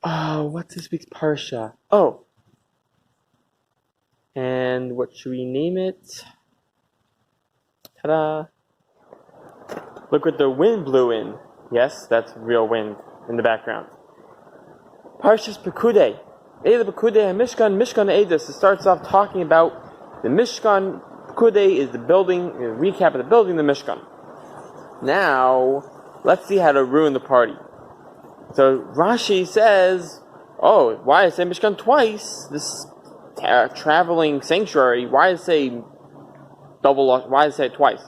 What's this week's Parsha? Oh, and what should we name it? Ta-da! Look what the wind blew in. Yes, that's real wind in the background. Parshas Pikudei. Eila Pikudei Mishkan Edus. It starts off talking about the Mishkan. Pikudei is the building, a recap of the building, the Mishkan. Now, let's see how to ruin the party. So Rashi says, why I say Mishkan twice? This traveling sanctuary, why does it say why does it say it twice?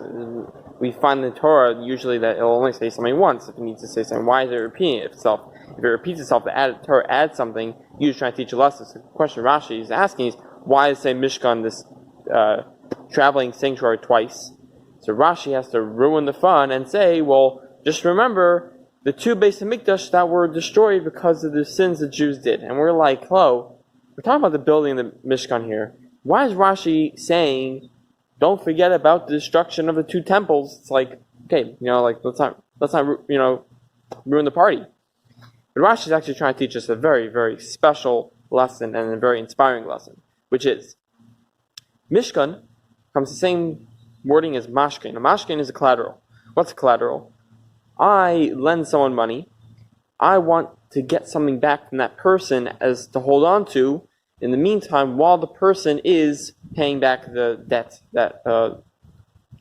We find in the Torah usually that it'll only say something once if it needs to say something. Why is it repeating itself? If it repeats itself, the Torah adds something, you're trying to teach a lesson. So the question Rashi is asking is, why does it say Mishkan, this traveling sanctuary, twice? So Rashi has to ruin the fun and say, well, just remember the two Beis Hamikdash that were destroyed because of the sins the Jews did. And we're like, hello, we're talking about the building of the Mishkan here. Why is Rashi saying, don't forget about the destruction of the two temples? It's like, okay, let's not ruin the party. But Rashi is actually trying to teach us a very, very special lesson and a very inspiring lesson, which is Mishkan comes the same wording as mashkin. A mashkin is a collateral. What's a collateral? I lend someone money. I want to get something back from that person as to hold on to in the meantime while the person is paying back the debt that the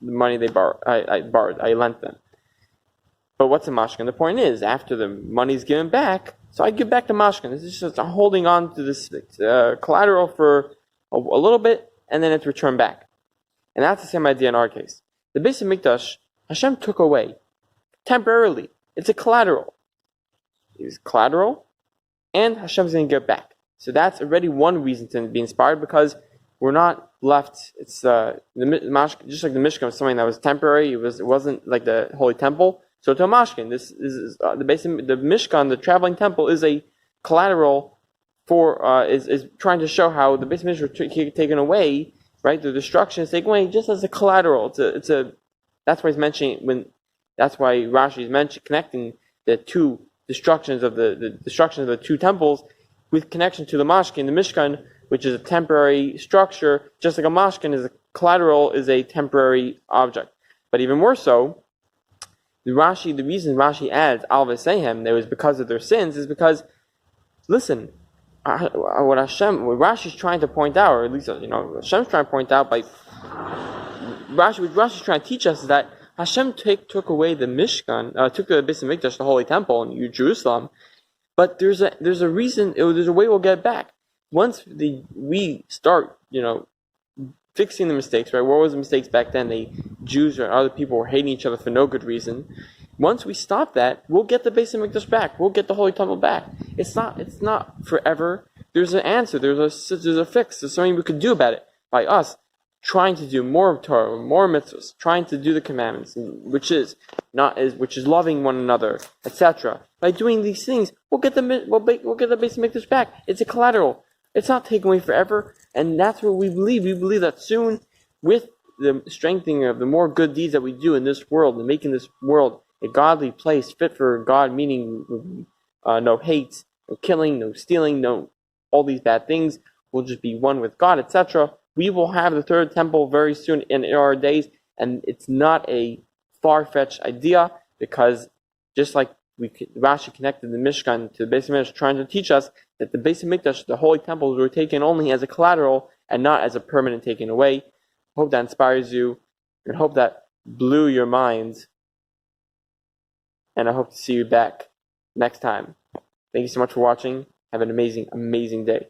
money they borrowed. I lent them. But what's a mashkin? The point is, after the money's given back, so I give back the mashkin. This is just holding on to this collateral for a little bit, and then it's returned back. And that's the same idea in our case. The Beis Hamikdash, Hashem took away temporarily. It's a collateral. It's collateral, and Hashem's going to give it back. So that's already one reason to be inspired, because we're not left. It's the just like the Mishkan was something that was temporary. It wasn't like the Holy Temple. So to a mashkin, this is the Mishkan, the traveling temple, is a collateral for is trying to show how the Beis Hamikdash were taken away. Right, the destruction is taken away just as a collateral. It's a that's why he's mentioning that's why Rashi is connecting the two destructions of the destruction of the two temples with connection to the mashkin, the Mishkan, which is a temporary structure, just like a mashkin is a collateral, is a temporary object. But even more so, the reason Rashi adds al v'sehem, that was because of their sins, is because, listen, what Rashi's trying to point out, or at least Hashem's trying to point out by what Rashi's trying to teach us is that Hashem took away the Mishkan, took the Beis Hamikdash, the Holy Temple in Jerusalem, but there's a reason, there's a way we'll get it back. Once we start, fixing the mistakes, right? What was the mistakes back then? The Jews or other people were hating each other for no good reason. Once we stop that, we'll get the Beis Hamikdash back. We'll get the Holy Temple back. It's not forever. There's an answer. There's a fix. There's something we could do about it by us trying to do more of Torah, more mitzvahs, trying to do the commandments, which is loving one another, etc. By doing these things, we'll get the Beis Hamikdash back. It's a collateral. It's not taken away forever, and that's what we believe. We believe that soon, with the strengthening of the more good deeds that we do in this world and making this world a godly place fit for God, meaning no hate, no killing, no stealing, no all these bad things. We'll just be one with God, etc. We will have the third temple very soon in our days, and it's not a far-fetched idea, because just like Rashi connected the Mishkan to the Beis Hamikdash, trying to teach us that the Beis Hamikdash, the holy temples, were taken only as a collateral and not as a permanent taken away. Hope that inspires you, and hope that blew your minds. And I hope to see you back next time. Thank you so much for watching. Have an amazing, amazing day.